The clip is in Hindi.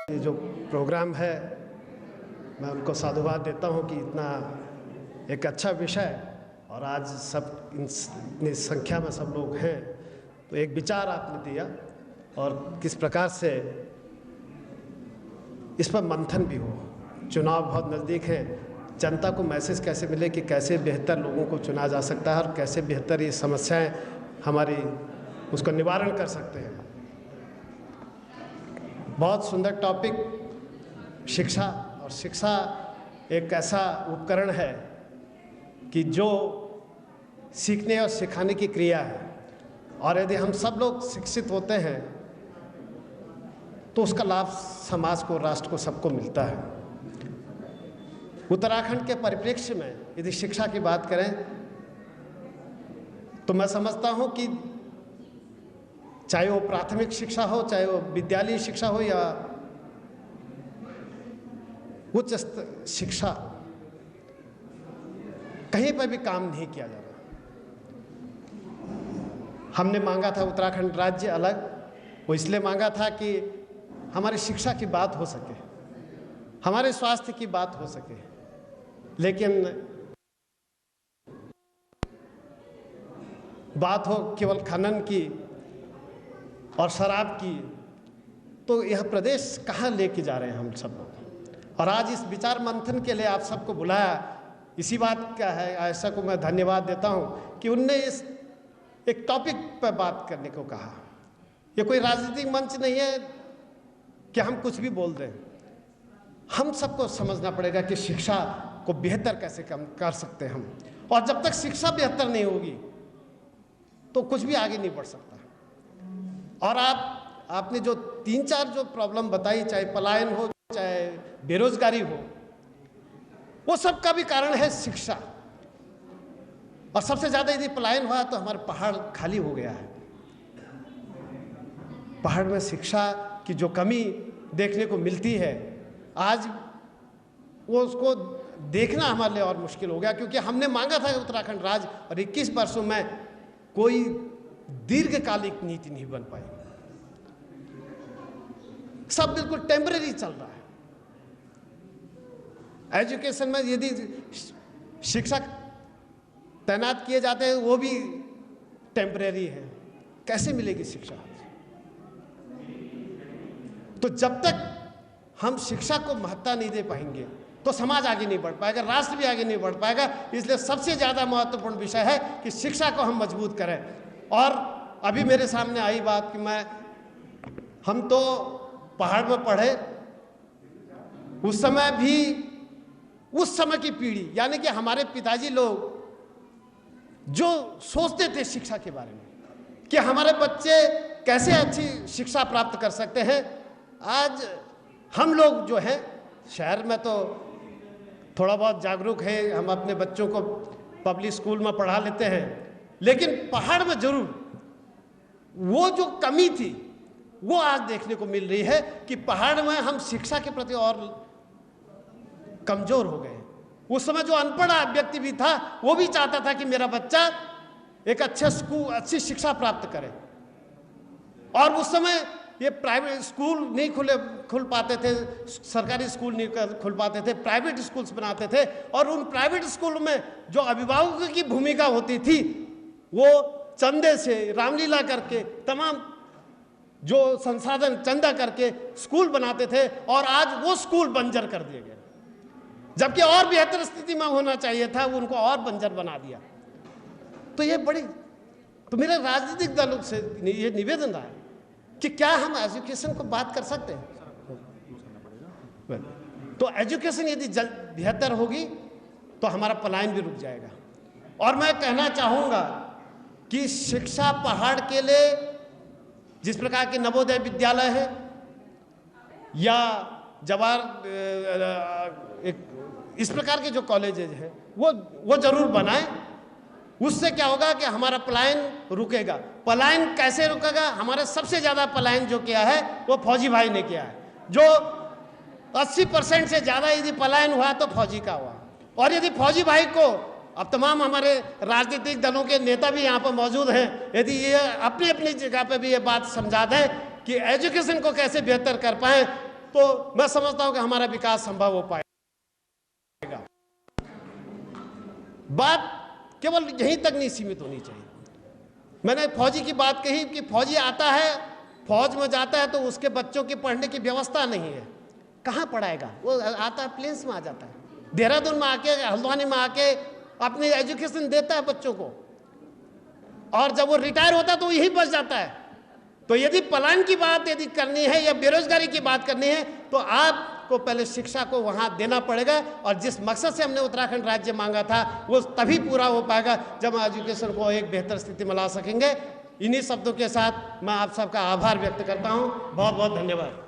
ये जो प्रोग्राम है मैं उनको साधुवाद देता हूँ कि इतना एक अच्छा विषय और आज सब इतनी संख्या में सब लोग हैं तो एक विचार आपने दिया और किस प्रकार से इस पर मंथन भी हो। चुनाव बहुत नज़दीक है, जनता को मैसेज कैसे मिले कि कैसे बेहतर लोगों को चुना जा सकता है और कैसे बेहतर ये समस्याएं हमारी उसका निवारण कर सकते हैं। बहुत सुंदर टॉपिक शिक्षा, और शिक्षा एक ऐसा उपकरण है कि जो सीखने और सिखाने की क्रिया है, और यदि हम सब लोग शिक्षित होते हैं तो उसका लाभ समाज को, राष्ट्र को, सबको मिलता है। उत्तराखंड के परिप्रेक्ष्य में यदि शिक्षा की बात करें तो मैं समझता हूं कि चाहे वो प्राथमिक शिक्षा हो, चाहे वो विद्यालयी शिक्षा हो या उच्च शिक्षा, कहीं पर भी काम नहीं किया जा रहा। हमने मांगा था उत्तराखंड राज्य अलग, वो इसलिए मांगा था कि हमारी शिक्षा की बात हो सके, हमारे स्वास्थ्य की बात हो सके, लेकिन बात हो केवल खनन की और शराब की, तो यह प्रदेश कहाँ लेके जा रहे हैं हम सब लोग। और आज इस विचार मंथन के लिए आप सबको बुलाया, इसी बात का है, ऐसा को मैं धन्यवाद देता हूँ कि उनने इस एक टॉपिक पर बात करने को कहा। ये कोई राजनीतिक मंच नहीं है कि हम कुछ भी बोल दें। हम सबको समझना पड़ेगा कि शिक्षा को बेहतर कैसे कर सकते हैं हम, और जब तक शिक्षा बेहतर नहीं होगी तो कुछ भी आगे नहीं बढ़ सकता। और आपने जो 3-4 जो प्रॉब्लम बताई, चाहे पलायन हो, चाहे बेरोजगारी हो, वो सब का भी कारण है शिक्षा। और सबसे ज्यादा यदि पलायन हुआ तो हमारे पहाड़ खाली हो गया है। पहाड़ में शिक्षा की जो कमी देखने को मिलती है, आज वो उसको देखना हमारे लिए और मुश्किल हो गया, क्योंकि हमने मांगा था उत्तराखंड राज्य, और 21 वर्षों में कोई दीर्घकालिक नीति नहीं बन पाई। सब बिल्कुल टेम्परेरी चल रहा है। एजुकेशन में यदि शिक्षक तैनात किए जाते हैं वो भी टेम्परेरी है, कैसे मिलेगी शिक्षा? तो जब तक हम शिक्षा को महत्ता नहीं दे पाएंगे तो समाज आगे नहीं बढ़ पाएगा, राष्ट्र भी आगे नहीं बढ़ पाएगा। इसलिए सबसे ज़्यादा महत्वपूर्ण विषय है कि शिक्षा को हम मजबूत करें। और अभी मेरे सामने आई बात कि हम तो पहाड़ में पढ़े, उस समय भी उस समय की पीढ़ी यानी कि हमारे पिताजी लोग जो सोचते थे शिक्षा के बारे में कि हमारे बच्चे कैसे अच्छी शिक्षा प्राप्त कर सकते हैं, आज हम लोग जो है शहर में तो थोड़ा बहुत जागरूक है, हम अपने बच्चों को पब्लिक स्कूल में पढ़ा लेते हैं, लेकिन पहाड़ में जरूर वो जो कमी थी वो आज देखने को मिल रही है कि पहाड़ में हम शिक्षा के प्रति और कमजोर हो गए। उस समय जो अनपढ़ व्यक्ति भी था वो भी चाहता था कि मेरा बच्चा एक अच्छी शिक्षा प्राप्त करे। और उस समय ये प्राइवेट स्कूल नहीं खुल पाते थे, सरकारी स्कूल नहीं खुल पाते थे, प्राइवेट स्कूल्स बनाते थे, और उन प्राइवेट स्कूल में जो अभिभावकों की भूमिका होती थी वो चंदे से रामलीला करके तमाम जो संसाधन चंदा करके स्कूल बनाते थे, और आज वो स्कूल बंजर कर दिए गए, जबकि और बेहतर स्थिति में होना चाहिए था, वो उनको और बंजर बना दिया। तो मेरे राजनीतिक दलों से ये निवेदन रहा है कि क्या हम एजुकेशन को बात कर सकते हैं? तो एजुकेशन यदि बेहतर होगी तो हमारा पलायन भी रुक जाएगा। और मैं कहना चाहूँगा कि शिक्षा पहाड़ के लिए जिस प्रकार के नवोदय विद्यालय है या इस प्रकार के जो कॉलेजेज हैं वो जरूर बनाएं। उससे क्या होगा कि हमारा पलायन रुकेगा। पलायन कैसे रुकेगा? हमारे सबसे ज़्यादा पलायन जो किया है वो फौजी भाई ने किया है। जो 80% से ज़्यादा यदि पलायन हुआ तो फौजी का हुआ। और यदि फौजी भाई को, अब तमाम हमारे राजनीतिक दलों के नेता भी यहाँ पर मौजूद हैं, यदि ये अपनी अपनी जगह पे भी ये बात समझा दें कि एजुकेशन को कैसे बेहतर कर पाएँ, तो मैं समझता हूं कि हमारा विकास संभव हो पाएगा। बात केवल यहीं तक नहीं सीमित होनी चाहिए। मैंने फौजी की बात कही कि फौजी आता है, फौज में जाता है तो उसके बच्चों की पढ़ने की व्यवस्था नहीं है, कहाँ पढ़ाएगा? वो आता है प्लेन्स में आ जाता है, देहरादून में आके, हल्द्वानी में आके अपनी एजुकेशन देता है बच्चों को, और जब वो रिटायर होता है तो यही बच जाता है। तो यदि पलायन की बात यदि करनी है या बेरोजगारी की बात करनी है तो आपको पहले शिक्षा को वहां देना पड़ेगा, और जिस मकसद से हमने उत्तराखंड राज्य मांगा था वो तभी पूरा हो पाएगा जब हम एजुकेशन को एक बेहतर स्थिति में ला सकेंगे। इन्हीं शब्दों के साथ मैं आप सबका आभार व्यक्त करता हूं। बहुत बहुत धन्यवाद।